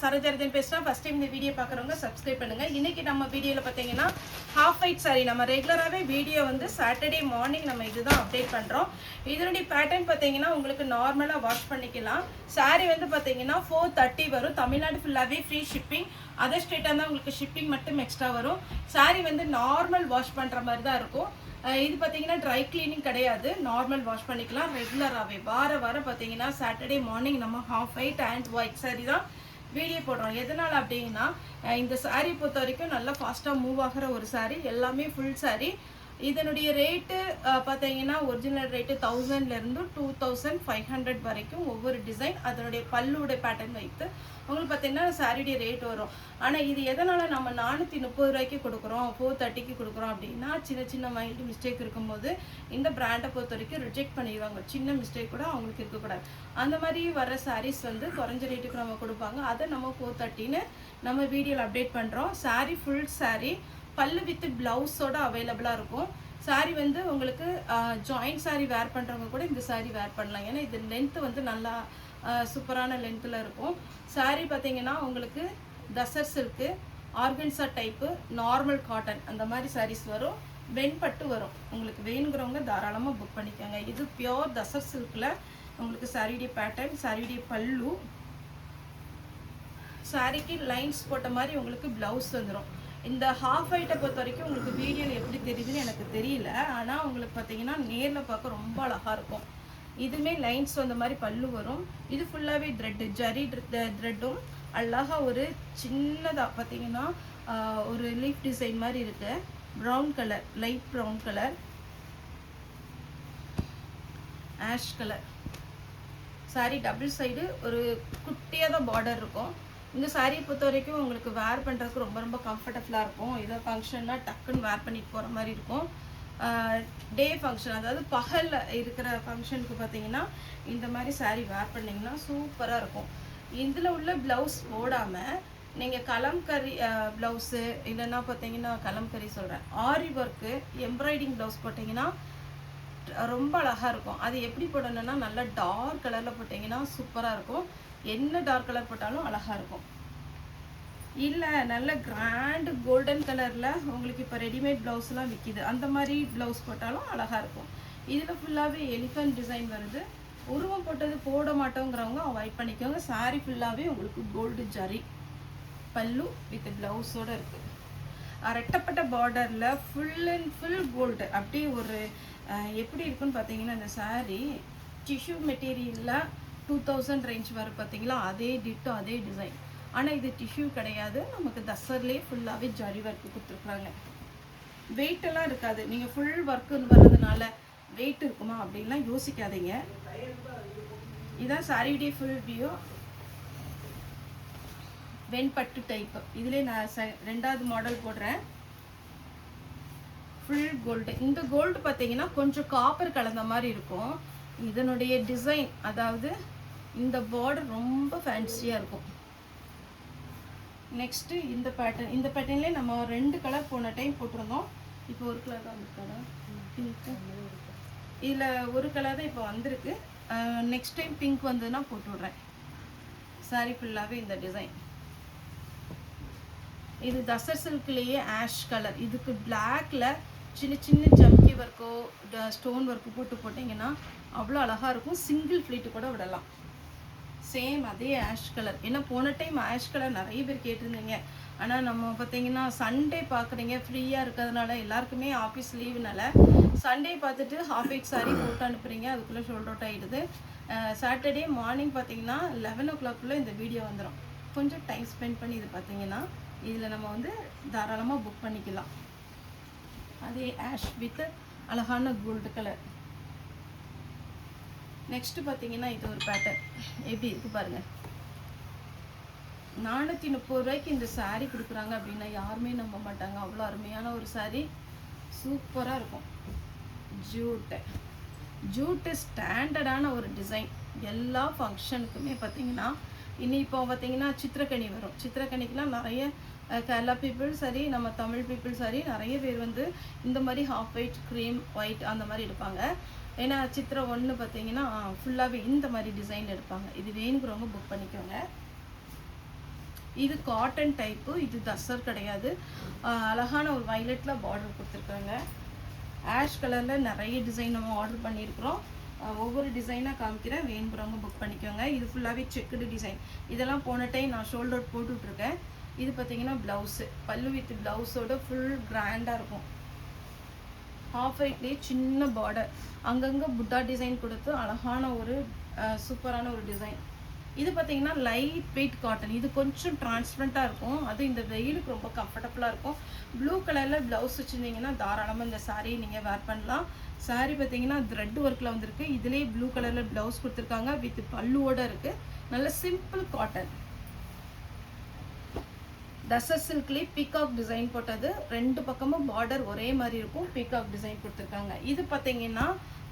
சரோஜரஜன் பேசுகிறேன். First time இந்த video பார்க்குறவங்க சப்ஸ்கிரைப் பண்ணுங்கள். இன்றைக்கி நம்ம வீடியோவில் பார்த்தீங்கன்னா ஹாஃப் ஒயிட் சாரி. நம்ம ரெகுலராகவே வீடியோ வந்து சாட்டர்டே மார்னிங் நம்ம இதுதான் அப்டேட் பண்ணுறோம். இதனுடைய பேட்டர்ன் பார்த்தீங்கன்னா உங்களுக்கு நார்மலாக வாஷ் பண்ணிக்கலாம். சாரி வந்து பார்த்தீங்கன்னா 430 வரும். தமிழ்நாடு ஃபுல்லாகவே ஃப்ரீ ஷிப்பிங். அதர் ஸ்டேட்டாக இருந்தால் உங்களுக்கு ஷிப்பிங் மட்டும் எக்ஸ்ட்ரா வரும். சாரி வந்து நார்மல் வாஷ் பண்ணுற மாதிரி தான் இருக்கும். இது பார்த்தீங்கன்னா ட்ரை கிளீனிங் கிடையாது, நார்மல் வாஷ் பண்ணிக்கலாம். ரெகுலராகவே வாரம் பார்த்தீங்கன்னா சாட்டர்டே மார்னிங் நம்ம half white and white sorry தான் வீடியோ போடுறோம். எதனால் அப்படின்னா இந்த சாரீ பொறுத்த வரைக்கும் நல்லா ஃபாஸ்ட்டாக மூவ் ஆகிற ஒரு சாரீ, எல்லாமே ஃபுல் சாரீ. இதனுடைய ரேட்டு பார்த்தீங்கன்னா ஒரிஜினல் ரேட்டு 1000லேருந்து 2500 வரைக்கும் ஒவ்வொரு டிசைன், அதனுடைய பல்லுடைய பேட்டர்ன் வைத்து உங்களுக்கு பார்த்தீங்கன்னா சாரியுடைய ரேட் வரும். ஆனால் இது எதனால் நம்ம 430 ரூபாய்க்கு கொடுக்குறோம், 430க்கு கொடுக்குறோம் அப்படின்னா சின்ன மைல்டு மிஸ்டேக் இருக்கும்போது இந்த பிராண்டை பொறுத்த வரைக்கும் ரிஜெக்ட் பண்ணிடுவாங்க. சின்ன மிஸ்டேக் கூட அவங்களுக்கு இருக்கக்கூடாது. அந்த மாதிரி வர சாரீஸ் வந்து குறைஞ்ச ரேட்டுக்கு நம்ம கொடுப்பாங்க. அதை நம்ம 430ன்னு நம்ம வீடியோவில் அப்டேட் பண்ணுறோம். சாரீ ஃபுல் சாரீ பல்லு வித் பிளவுஸோட அவைலபிளாக இருக்கும். சாரீ வந்து உங்களுக்கு ஜாயிண்ட் சாரீ வேர் பண்ணுறவங்க கூட இந்த சாரீ வேர் பண்ணலாம். ஏன்னா இது லென்த்து வந்து நல்லா சூப்பரான லென்த்தில் இருக்கும். சாரீ பார்த்தீங்கன்னா உங்களுக்கு tussar silk, organza type, normal cotton அந்த மாதிரி சாரீஸ் வரும். வெண்பட்டு வரும். உங்களுக்கு வேணுங்கிறவங்க தாராளமாக புக் பண்ணிக்கோங்க. இது பியோர் தசர் சில்கில் உங்களுக்கு சாரியுடைய பேட்டர்ன், சாரியுடைய பல்லு, சாரிக்கு லைன்ஸ் போட்ட மாதிரி உங்களுக்கு ப்ளவுஸ் வந்துடும். இந்த ஹாஃப் ஒயிட்டை பொறுத்த வரைக்கும் உங்களுக்கு வீடியோவில் எப்படி தெரியுதுன்னு எனக்கு தெரியல. ஆனால் உங்களுக்கு பார்த்தீங்கன்னா நேரில் பார்க்க ரொம்ப அழகாக இருக்கும். இதுவுமே லைன்ஸ் வந்த மாதிரி பல்லு வரும். இது ஃபுல்லாகவே த்ரெட்டு, ஜரி த்ரெட்டும் அழகாக ஒரு சின்னதாக பார்த்தீங்கன்னா ஒரு லீஃப் டிசைன் மாதிரி இருக்குது. Brown colour, light brown colour, ash colour sorry. Double side ஒரு குட்டியாக தான் பார்டர் இருக்கும். இந்த சாரியை பொறுத்த வரைக்கும் உங்களுக்கு வேர் பண்ணுறதுக்கு ரொம்ப கம்ஃபர்டபுளாக இருக்கும். ஏதோ ஃபங்க்ஷன்னா டக்குன்னு வேர் பண்ணிட்டு போகிற மாதிரி இருக்கும். டே ஃபங்க்ஷன், அதாவது பகலில் இருக்கிற ஃபங்க்ஷனுக்கு பார்த்தீங்கன்னா இந்த மாதிரி சாரீ வேர் பண்ணிங்கன்னா சூப்பராக இருக்கும். இதில் உள்ள ப்ளவுஸ் போடாமல் நீங்கள் கலம்கரி ப்ளவுஸு இல்லைன்னா பார்த்தீங்கன்னா கலம்கரி சொல்கிறேன், ஆரி ஒர்க்கு எம்ப்ராய்டிங் ப்ளவுஸ் போட்டிங்கன்னா ரொம்ப அழகாக இருக்கும். அது எப்படி போடணுன்னா நல்லா டார்க் கலரில் போட்டிங்கன்னா சூப்பராக இருக்கும். என்ன டார்க் கலர் போட்டாலும் அழகாக இருக்கும். இல்லை நல்ல கிராண்டு கோல்டன் கலரில் உங்களுக்கு இப்போ ரெடிமேட் ப்ளவுஸ்லாம் விற்கிது, அந்த மாதிரி ப்ளவுஸ் போட்டாலும் அழகாக இருக்கும். இதில் ஃபுல்லாகவே எலிஃபண்ட் டிசைன் வருது. உருவம் போட்டது போட மாட்டோங்கிறவங்க அவாய்ட் பண்ணிக்கோங்க. சாரீ ஃபுல்லாகவே உங்களுக்கு கோல்டு ஜரி பல்லு வித் ப்ளவுஸோடு இருக்குது. ரெட்டப்பட்ட பார்டரில் ஃபுல் அண்ட் ஃபுல் கோல்டு. அப்படியே ஒரு எப்படி இருக்குன்னு பார்த்தீங்கன்னா இந்த சாரீ டிஷ்யூ மெட்டீரியலில் 2000 ரேஞ்ச் வரும் பார்த்தீங்களா, அதே டிட்டோ அதே டிசைன். ஆனால் இது டிஷ்யூ கிடையாது, நமக்கு தசர்லேயே ஃபுல்லாகவே ஜரி ஒர்க்கு கொடுத்துருக்குறாங்க. வெயிட்டெல்லாம் இருக்காது. நீங்கள் ஃபுல் ஒர்க்குன்னு வர்றதுனால வெயிட் இருக்குமா அப்படின்லாம் யோசிக்காதீங்க. இதுதான் சாரியுடைய ஃபுல் வியூ. வெண்பட்டு டைப்பு. இதிலே நான் ரெண்டாவது மாடல் போடுறேன். Full gold. இந்த கோல்டு பார்த்தீங்கன்னா கொஞ்சம் காப்பர் கலந்த மாதிரி இருக்கும். இதனுடைய டிசைன், அதாவது இந்த பார்டர் ரொம்ப ஃபேன்சியாக இருக்கும். நெக்ஸ்ட்டு இந்த பேட்டர்ன். இந்த பேட்டர்ன்லேயே நம்ம 2 கலர் போன டைம் போட்டிருந்தோம். இப்போ ஒரு கலர் தான் இருக்கா, பிங்க்கு. இதில் ஒரு கலர் தான் இப்போ வந்திருக்கு. நெக்ஸ்ட் டைம் பிங்க் வந்ததுன்னா போட்டு விட்றேன். சாரி ஃபுல்லாகவே இந்த டிசைன். இது தசர் சில்க்லேயே ஆஷ் கலர். இதுக்கு பிளாக்ல சின்ன ஜம்கி ஒர்க்கோ ஸ்டோன் ஒர்க்கு போட்டிங்கன்னா அவ்வளோ அழகாக இருக்கும். சிங்கிள் ஃப்ளீட்டு கூட விடலாம். சேம் அதே ஆஷ் கலர். ஏன்னா போன டைம் ஆஷ் கலர் நிறைய பேர் கேட்டிருந்தீங்க. ஆனால் நம்ம பார்த்தீங்கன்னா சண்டே பார்க்குறீங்க, ஃப்ரீயாக இருக்கிறதுனால எல்லாருக்குமே ஆஃபீஸ் லீவுனால சண்டே பார்த்துட்டு ஹாஃப் ஒயிட் சாரீ போட்டு அனுப்புகிறீங்க. அதுக்குள்ளே ஷோல்ட் அவுட் ஆகிடுது. சாட்டர்டே மார்னிங் பார்த்தீங்கன்னா 11 o'clock இந்த வீடியோ வந்துடும். கொஞ்சம் டைம் ஸ்பெண்ட் பண்ணி இது பார்த்தீங்கன்னா இதில் நம்ம வந்து தாராளமாக புக் பண்ணிக்கலாம். அதே ஆஷ் வித் அழகான கோல்டு கலர். நெக்ஸ்ட்டு பார்த்தீங்கன்னா இது ஒரு பேட்டர்ன் எப்படி இருக்குது பாருங்கள். 430 ரூபாய்க்கு இந்த சாரீ கொடுக்குறாங்க அப்படின்னா யாருமே நம்ப மாட்டாங்க. அவ்வளோ அருமையான ஒரு சாரீ, சூப்பராக இருக்கும். ஜூட்டு ஸ்டாண்டர்டான ஒரு டிசைன். எல்லா ஃபங்க்ஷனுக்குமே பார்த்தீங்கன்னா இப்போ பார்த்தீங்கன்னா சித்திரக்கனி வரும். சித்திரக்கனிக்கெலாம் நிறைய கேரளா பீப்புள் சரி, நம்ம தமிழ் பீப்புள் சரி, நிறைய பேர் வந்து இந்த மாதிரி ஹாஃப் ஒயிட், க்ரீம் ஒயிட் அந்த மாதிரி எடுப்பாங்க. ஏன்னா சித்திரை 1 பார்த்தீங்கன்னா ஃபுல்லாகவே இந்த மாதிரி டிசைன் எடுப்பாங்க. இது வேணுங்கிறவங்க புக் பண்ணிக்கோங்க. இது காட்டன் டைப்பு, இது தசர் கிடையாது. அழகான ஒரு வயலட்டில் பார்டர் கொடுத்துருக்காங்க. ஆஷ் கலரில் நிறைய டிசைன் நம்ம ஆர்டர் பண்ணியிருக்கிறோம். ஒவ்வொரு டிசைனாக காமிக்கிறேன், வேணுங்கிறவங்க புக் பண்ணிக்கோங்க. இது ஃபுல்லாகவே செக்குடு டிசைன். இதெல்லாம் போன டைம் நான் ஷோல்டர் போட்டுட்ருக்கேன். இது பார்த்தீங்கன்னா ப்ளவுஸு, பல்லு வித் ப்ளவுஸோட ஃபுல் கிராண்டாக இருக்கும். ஹாஃப் ஒயிட்லேயே சின்ன பார்டர், அங்கங்கே புட்டா டிசைன் கொடுத்து அழகான ஒரு சூப்பரான ஒரு டிசைன். இது பார்த்தீங்கன்னா லைட் வெயிட் காட்டன். இது கொஞ்சம் டிரான்ஸ்பரண்ட்டாக இருக்கும், அது இந்த வெயிலுக்கு ரொம்ப கம்ஃபர்டபுளாக இருக்கும். ப்ளூ கலரில் ப்ளவுஸ் வச்சுருந்தீங்கன்னா தாராளமாக இந்த சாரியை நீங்கள் வேர் பண்ணலாம். சாரீ பார்த்தீங்கன்னா த்ரெட் ஒர்க்கில் வந்துருக்கு. இதுலேயே ப்ளூ கலரில் ப்ளவுஸ் கொடுத்துருக்காங்க, வித் பல்லுவோடு இருக்குது. நல்ல சிம்பிள் காட்டன். டசர் சில்க்லேயே பீகாக் டிசைன் போட்டது, ரெண்டு பக்கமும் பார்டர் ஒரே மாதிரி இருக்கும், பீகாக் டிசைன் கொடுத்துருக்காங்க. இது பார்த்தீங்கன்னா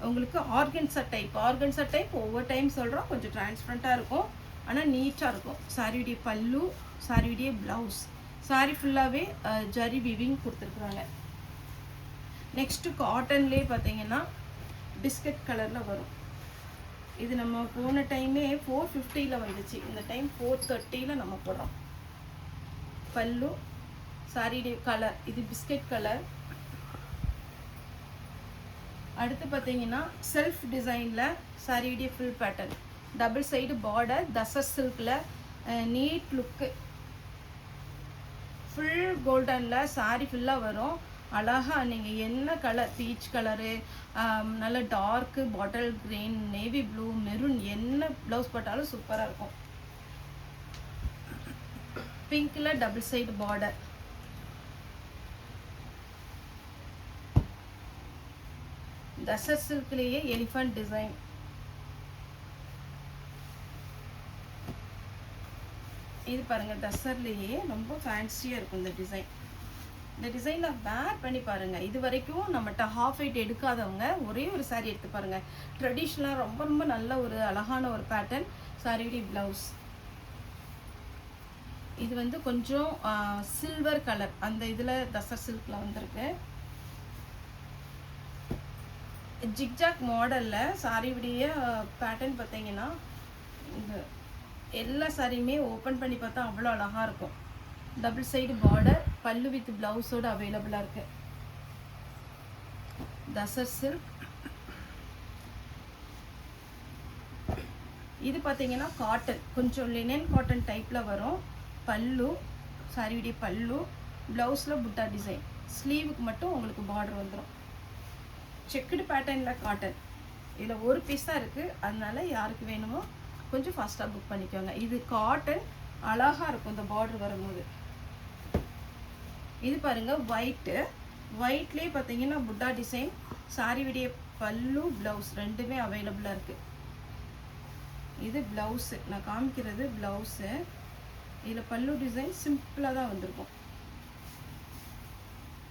உங்களுக்கு ஆர்கன்சா டைப். ஒவ்வொரு டைம் சொல்கிறோம், கொஞ்சம் டிரான்ஸ்பரண்ட்டாக இருக்கும், ஆனால் நீட்டாக இருக்கும். சாரியுடைய பல்லு, சாரியுடைய ப்ளவுஸ். சாரி ஃபுல்லாகவே ஜரி விவிங் கொடுத்துருக்குறாங்க. நெக்ஸ்ட்டு காட்டன்லேயே பார்த்தீங்கன்னா பிஸ்கட் கலரில் வரும். இது நம்ம போன டைமே 450 வந்துச்சு, இந்த டைம் 430 நம்ம போடுறோம். பல்லு, சாரியுடைய கலர் இது பிஸ்கட் கலர். அடுத்து பார்த்தீங்கன்னா செல்ஃப் டிசைனில் சாரியுடைய full pattern, double side border, tussar சில்கில் நீட் லுக்கு, ஃபுல் கோல்டனில் சாரி ஃபுல்லாக வரும். அழகாக நீங்கள் என்ன கலர், பீச் கலரு, நல்ல dark bottle green, navy blue, maroon, என்ன ப்ளவுஸ் போட்டாலும் சூப்பராக இருக்கும். பிங்க்கில் டபுள் சைடு பார்டர். தசர் சில்க்லேயே எலிஃபண்ட் டிசைன். இது பாருங்கள், தசர்லேயே ரொம்ப ஃபேன்சியாக இருக்கும் இந்த டிசைன். இந்த டிசைனில் வேர் பண்ணி பாருங்கள். இது வரைக்கும் நம்மகிட்ட ஹாஃப் ஒயிட் எடுக்காதவங்க ஒரே ஒரு சாரீ எடுத்து பாருங்கள். ட்ரெடிஷ்னலாக ரொம்ப ரொம்ப நல்ல ஒரு அழகான ஒரு பேட்டர்ன். சாரியுடைய ப்ளவுஸ் இது வந்து கொஞ்சம் சில்வர் கலர், அந்த இதில் தசர் சில்கில் வந்திருக்கு. ஜிக்ஜாக் மாடலில் சாரியுடைய பேட்டர்ன் பார்த்தீங்கன்னா இந்த எல்லா சாரியுமே ஓப்பன் பண்ணி பார்த்தா அவ்வளோ அழகாக இருக்கும். டபுள் சைடு பார்டர், பல்லு வித் ப்ளவுஸோடு அவைலபிளாக இருக்குது. தசர் சில்க். இது பார்த்தீங்கன்னா காட்டன், கொஞ்சம் லினன் காட்டன் டைப்பில் வரும். பல்லு, சாரியுடைய பல்லு, ப்ளவுஸில் புட்டா டிசைன், ஸ்லீவுக்கு மட்டும் உங்களுக்கு பார்டர் வந்துடும். செக்குடு பேட்டர்னில் காட்டன். இதில் ஒரு பீஸ் தான் இருக்குது, அதனால யாருக்கு வேணுமோ கொஞ்சம் ஃபாஸ்ட்டாக புக் பண்ணிக்கோங்க. இது காட்டன், அழகாக இருக்கும் இந்த பார்டர் வரும்போது. இது பாருங்கள் ஒயிட்லேயே பார்த்தீங்கன்னா புட்டா டிசைன், சாரியுடைய பல்லு ப்ளவுஸ் ரெண்டுமே அவைலபிளாக இருக்குது. இது ப்ளவுஸு, நான் காமிக்கிறது ப்ளவுஸு. இதில் பல்லு டிசைன் சிம்பிளாக தான் வந்திருக்கும்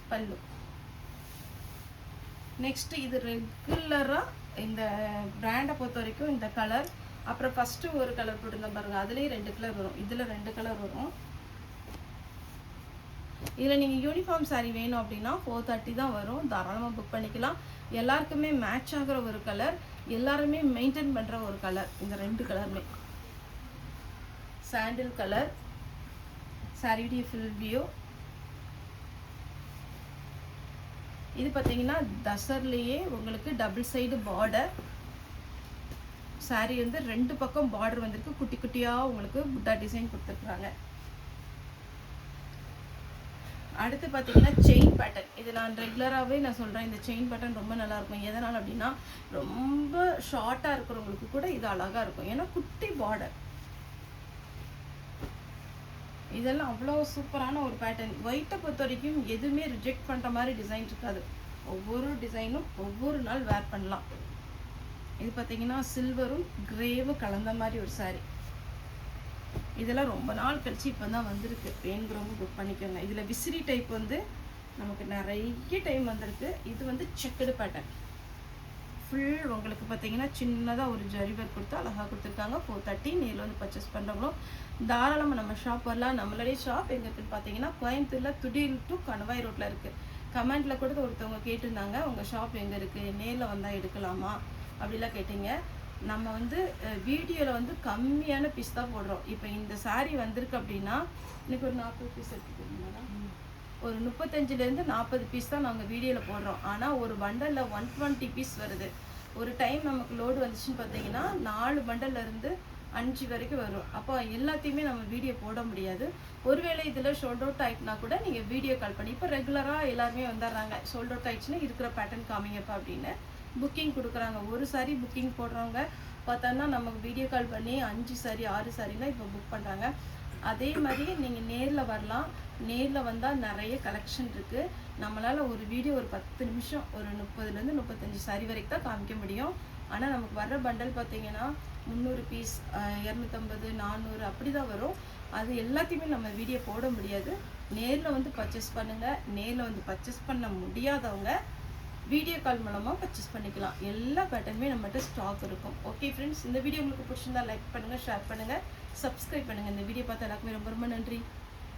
பல்லு. நெக்ஸ்ட்டு இது ரெகுலராக இந்த பிராண்டை பொறுத்த வரைக்கும் இந்த கலர், அப்புறம் ஃபஸ்ட்டு ஒரு கலர் போட்டுருந்தேன் பாருங்கள், அதுலேயே 2 கலர் வரும், இதில் 2 கலர் வரும். இதில் நீங்கள் யூனிஃபார்ம் சாரீ வேணும் அப்படின்னா 430 தான் வரும், தாராளமாக புக் பண்ணிக்கலாம். எல்லாருக்குமே மேட்ச் ஆகிற ஒரு கலர், எல்லாருமே மெயின்டைன் பண்ணுற ஒரு கலர். இந்த 2 கலருமே சாண்டில் கலர். சாரியுடைய ஃபுல் வியூ. இது பார்த்தீங்கன்னா தசர்லேயே உங்களுக்கு டபுள் சைடு பார்டர். சாரீ வந்து 2 பக்கம் பார்டர் வந்திருக்கு, குட்டி குட்டியாக உங்களுக்கு புட்டா டிசைன் கொடுத்துருக்குறாங்க. அடுத்து பார்த்தீங்கன்னா செயின் பேட்டர்ன். இது நான் ரெகுலராகவே நான் சொல்கிறேன், இந்த செயின் பேட்டர்ன் ரொம்ப நல்லாயிருக்கும். எதனால் அப்படின்னா ரொம்ப ஷார்ட்டாக இருக்கிறவங்களுக்கு கூட இது அழகாக இருக்கும், ஏன்னா குட்டி பார்டர். இதெல்லாம் அவ்வளோ சூப்பரான ஒரு பேட்டர்ன். ஒயிட்டை பொறுத்த வரைக்கும் எதுவுமே ரிஜெக்ட் பண்ணுற மாதிரி டிசைன் இருக்காது, ஒவ்வொரு டிசைனும் ஒவ்வொரு நாள் வேர் பண்ணலாம். இது பார்த்தீங்கன்னா சில்வரும் கிரேவும் கலந்த மாதிரி ஒரு சாரீ. இதெல்லாம் ரொம்ப நாள் கழிச்சு இப்போ தான் வந்திருக்கு, வேணுங்கிறவங்க புக் பண்ணிக்கோங்க. இதில் விசிறி டைப் வந்து நமக்கு நிறைய டைம் வந்திருக்கு. இது வந்து செக்குடு பேட்டர்ன் ஃபுல் உங்களுக்கு பார்த்தீங்கன்னா சின்னதாக ஒரு ஜரி ஒர்க் கொடுத்து அழகாக கொடுத்துருக்காங்க. 430. நேரில் வந்து பர்ச்சேஸ் பண்ணுறவங்களும் தாராளமாக நம்ம ஷாப் வரலாம். நம்மளுடைய ஷாப் எங்கே இருக்குன்னு பார்த்தீங்கன்னா கோயம்புத்தூரில் துடியல் டு கணவாய் ரோட்டில் இருக்குது. கமெண்ட்டில் கூட ஒருத்தவங்க கேட்டிருந்தாங்க, உங்கள் ஷாப் எங்கே இருக்குது, நேரில் வந்தால் எடுக்கலாமா அப்படிலாம் கேட்டிங்க. நம்ம வந்து வீடியோவில் வந்து கம்மியான பீஸ் தான் போடுறோம். இப்போ இந்த saree வந்திருக்கு அப்படின்னா இன்னைக்கு ஒரு 40 பீஸ் எடுத்துக்கிறீங்களா? ஒரு 35லேருந்து 40 பீஸ் தான் நாங்கள் வீடியோவில் போடுறோம். ஆனால் ஒரு பண்டலில் 120 பீஸ் வருது. ஒரு டைம் நமக்கு லோடு வந்துச்சுன்னு பார்த்தீங்கன்னா 4 பண்டல்லேருந்து 5 வரைக்கும் வரும். அப்போ எல்லாத்தையுமே நம்ம வீடியோ போட முடியாது. ஒருவேளை இதில் ஷோல்ட் அவுட் ஆகிட்டுனா கூட நீங்கள் வீடியோ கால் பண்ணி, இப்போ ரெகுலராக எல்லாருமே வந்துடுறாங்க, ஷோல்ட் அவுட் ஆகிடுச்சுன்னா இருக்கிற பேட்டர்ன் காமிங்கப்பா அப்படின்னு புக்கிங் கொடுக்குறாங்க. ஒரு சாரி புக்கிங் போடுறவங்க பார்த்தோன்னா நமக்கு வீடியோ கால் பண்ணி 5 சாரி 6 சாரிலாம் இப்போ புக் பண்ணுறாங்க. அதே மாதிரி நீங்கள் நேரில் வரலாம். நேரில் வந்தால் நிறைய கலெக்ஷன் இருக்குது. நம்மளால் ஒரு வீடியோ ஒரு 10 நிமிஷம் ஒரு 30லேருந்து 35 சாரி வரைக்கும் தான் காமிக்க முடியும். ஆனால் நமக்கு வர்ற பண்டல் பார்த்தீங்கன்னா 300 பீஸ் 250 400 அப்படி தான் வரும். அது எல்லாத்தையுமே நம்ம வீடியோ போட முடியாது. நேரில் வந்து பர்ச்சேஸ் பண்ணுங்கள். நேரில் வந்து பர்ச்சேஸ் பண்ண முடியாதவங்க வீடியோ கால் மூலமாக பர்ச்சேஸ் பண்ணிக்கலாம். எல்லா பேட்டர்னுமே நம்மகிட்ட ஸ்டாக் இருக்கும். ஓகே ஃப்ரெண்ட்ஸ், இந்த வீடியோ உங்களுக்கு பிடிச்சிருந்தா லைக் பண்ணுங்கள், ஷேர் பண்ணுங்கள், சப்ஸ்கிரைப் பண்ணுங்கள். இந்த வீடியோ பார்த்து எல்லாருக்குமே ரொம்ப ரொம்ப நன்றி.